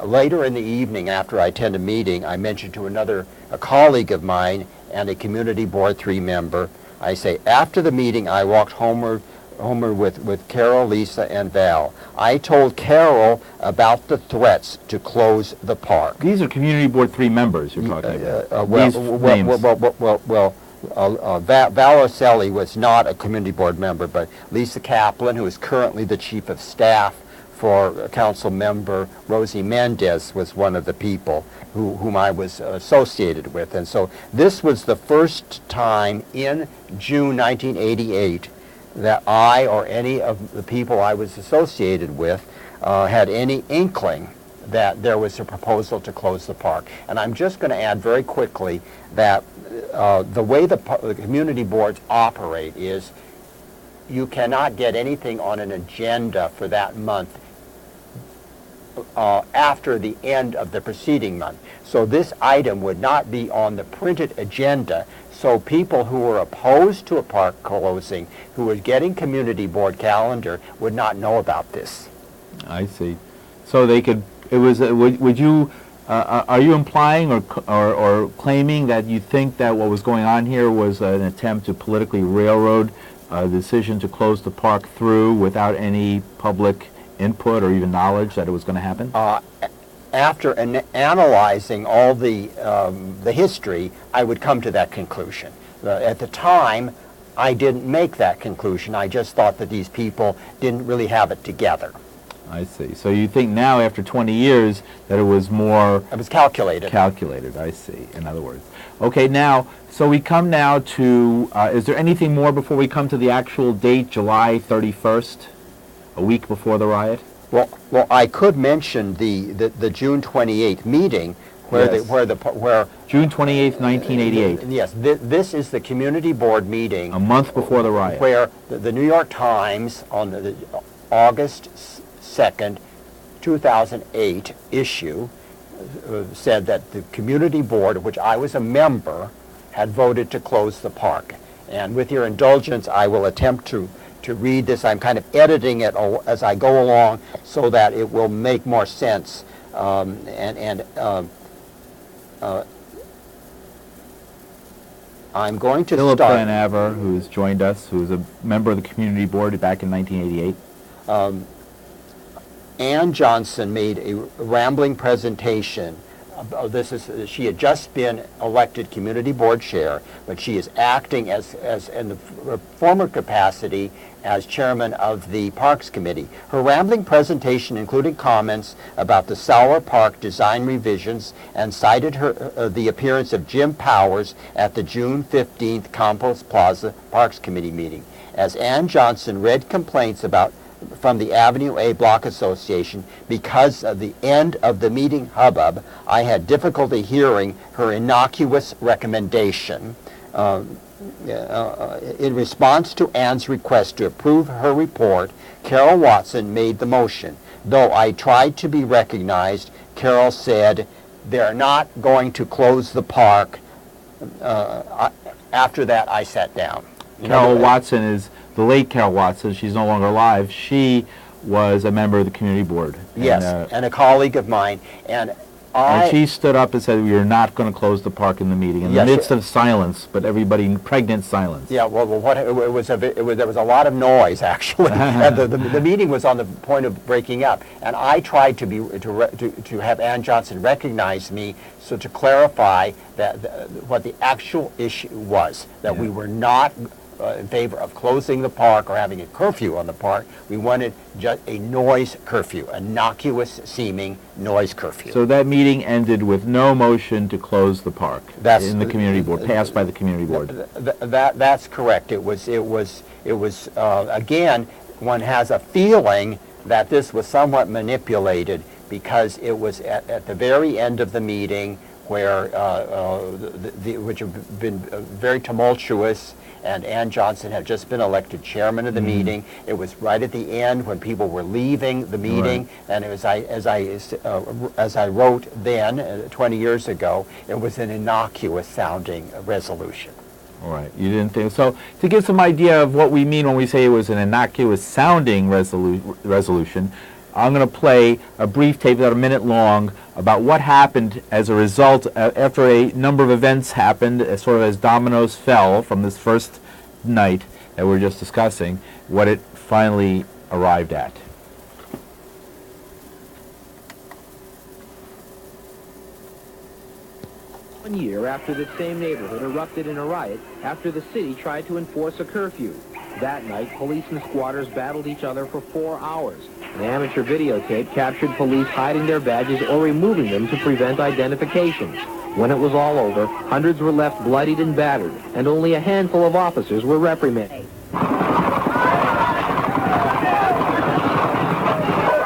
later in the evening, after I attend a meeting, I mentioned to a colleague of mine and a community board 3 member, I say, after the meeting, I walked homeward with Carol, Lisa, and Val. I told Carol about the threats to close the park. These are community board 3 members you're talking about. Val Oselli was not a community board member, but Lisa Kaplan, who is currently the chief of staff for council member Rosie Mendez, was one of the people whom I was associated with. And so this was the first time in June 1988 that I or any of the people I was associated with had any inkling that there was a proposal to close the park. And I'm just going to add very quickly that the way the community boards operate is you cannot get anything on an agenda for that month after the end of the preceding month. So this item would not be on the printed agenda. So people who were opposed to a park closing, who were getting community board calendar, would not know about this. I see. So they could, it was, would you, are you implying or claiming that you think that what was going on here was an attempt to politically railroad the decision to close the park through without any public input or even knowledge that it was going to happen? After analyzing all the history, I would come to that conclusion. At the time, I didn't make that conclusion. I just thought that these people didn't really have it together. I see. So you think now, after 20 years, that it was more... It was calculated. Calculated, I see, in other words. Okay, now, so we come now to, is there anything more before we come to the actual date, July 31st, a week before the riot? Well, I could mention the June 28th meeting where Yes. where June 28th, 1988. Yes, this is the community board meeting. A month before the riot. Where the New York Times on the August 2nd, 2008 issue said that the community board, of which I was a member, had voted to close the park. And with your indulgence, I will attempt to read this. I'm kind of editing it as I go along so that it will make more sense. I'm going to Philip start. Vanaver, who's joined us, who was a member of the community board back in 1988. Ann Johnson made a rambling presentation. She had just been elected community board chair, but she is acting as in the former capacity as chairman of the Parks Committee. Her rambling presentation included comments about the Sauer Park design revisions and cited the appearance of Jim Powers at the June 15th Compost Plaza Parks Committee meeting. As Ann Johnson read complaints from the Avenue A Block Association because of the end of the meeting hubbub, I had difficulty hearing her innocuous recommendation. In response to Ann's request to approve her report, Carol Watson made the motion. Though I tried to be recognized, Carol said, "They're not going to close the park." After that, I sat down. Carol Watson is the late Carol Watson. She's no longer alive. She was a member of the community board. Yes, and a colleague of mine. And she stood up and said, "We are not going to close the park in the meeting." In the midst of silence, but everybody in pregnant silence. Yeah, well, there was a lot of noise actually, and the meeting was on the point of breaking up. And I tried to have Ann Johnson recognize me, so to clarify that what the actual issue was, that we were not in favor of closing the park or having a curfew on the park. We wanted just a noise curfew, innocuous-seeming noise curfew. So that meeting ended with no motion to close the park in the community board, passed by the community board. That's correct. It was again, one has a feeling that this was somewhat manipulated because it was at the very end of the meeting where which have been very tumultuous, and Ann Johnson had just been elected chairman of the meeting. It was right at the end when people were leaving the meeting, and it was as I wrote then, 20 years ago, it was an innocuous sounding resolution. All right, you didn't think so. To give some idea of what we mean when we say it was an innocuous sounding resolution, I'm going to play a brief tape about a minute long about what happened as a result after a number of events happened, sort of as dominoes fell from this first night that we were just discussing, what it finally arrived at. One year after the same neighborhood erupted in a riot after the city tried to enforce a curfew. That night, police and squatters battled each other for 4 hours. An amateur videotape captured police hiding their badges or removing them to prevent identification. When it was all over, hundreds were left bloodied and battered, and only a handful of officers were reprimanded.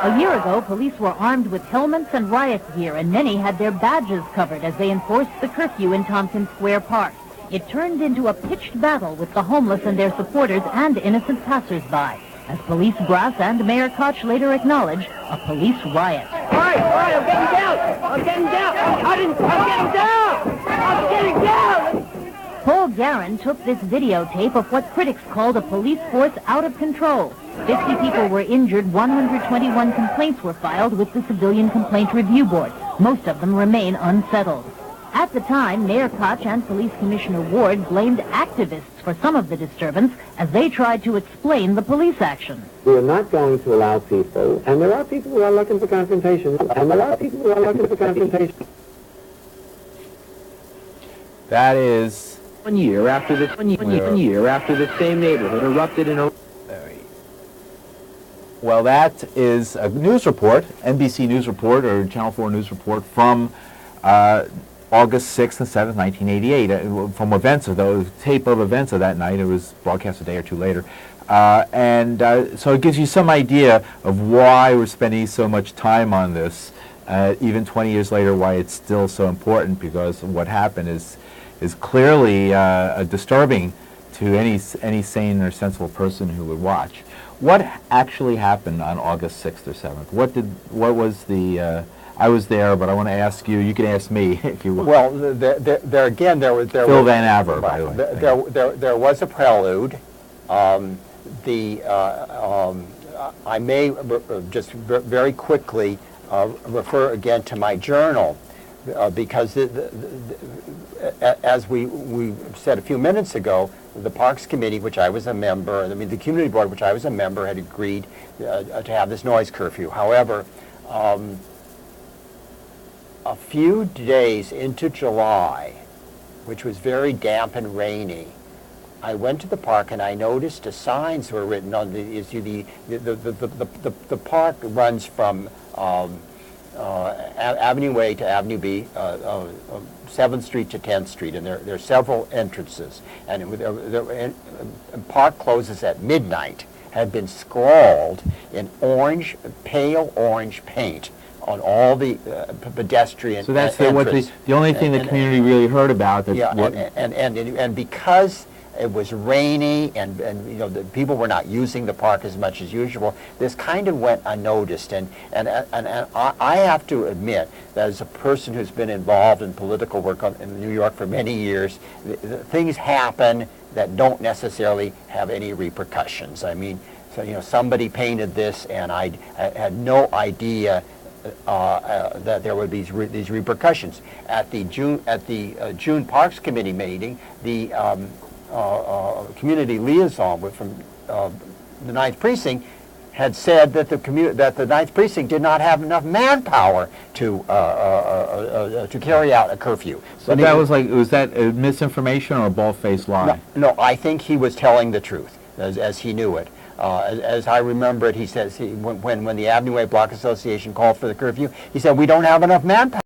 A year ago, police were armed with helmets and riot gear, and many had their badges covered as they enforced the curfew in Tompkins Square Park. It turned into a pitched battle with the homeless and their supporters and innocent passers-by. As police brass and Mayor Koch later acknowledged, a police riot. All right, I'm getting down. I'm getting down. I'm getting down. Paul Guerin took this videotape of what critics called a police force out of control. 50 people were injured, 121 complaints were filed with the Civilian Complaint Review Board. Most of them remain unsettled. At the time, Mayor Koch and Police Commissioner Ward blamed activists for some of the disturbance as they tried to explain the police action. We are not going to allow people, and there are people who are looking for confrontation, That is... One year after the same neighborhood erupted in a... Well, that is a news report, NBC News report or Channel 4 News report from August 6th and 7th, 1988, from events of those, tape of events of that night. It was broadcast a day or two later. So it gives you some idea of why we're spending so much time on this, even 20 years later, why it's still so important, because what happened is clearly disturbing to any sane or sensible person who would watch. What actually happened on August 6th or 7th? What was the... I was there, but I want to ask you. You can ask me if you want. Well, there again, there was Phil Vanaver, by the way. There was a prelude. I may just very quickly refer again to my journal, because as we said a few minutes ago, the Parks Committee, which I was a member, the Community Board, which I was a member, had agreed to have this noise curfew. However, a few days into July, which was very damp and rainy, I went to the park and I noticed the signs were written on the park runs from Avenue A to Avenue B, 7th Street to 10th Street, and there are several entrances. And the park closes at midnight, had been scrawled in orange, pale orange paint on all the pedestrian So that's the only thing the community really heard about. And because it was rainy and the people were not using the park as much as usual, this kind of went unnoticed. And I have to admit that as a person who's been involved in political work in New York for many years, things happen that don't necessarily have any repercussions. So somebody painted this, and I had no idea that there would be these repercussions. At the June Parks Committee meeting, the community liaison from the 9th Precinct had said that the 9th Precinct did not have enough manpower to carry out a curfew. So that was that misinformation or a bald-faced lie? No, I think he was telling the truth as he knew it. As I remember it, he says when the Avenue A Block Association called for the curfew, he said, "We don't have enough manpower."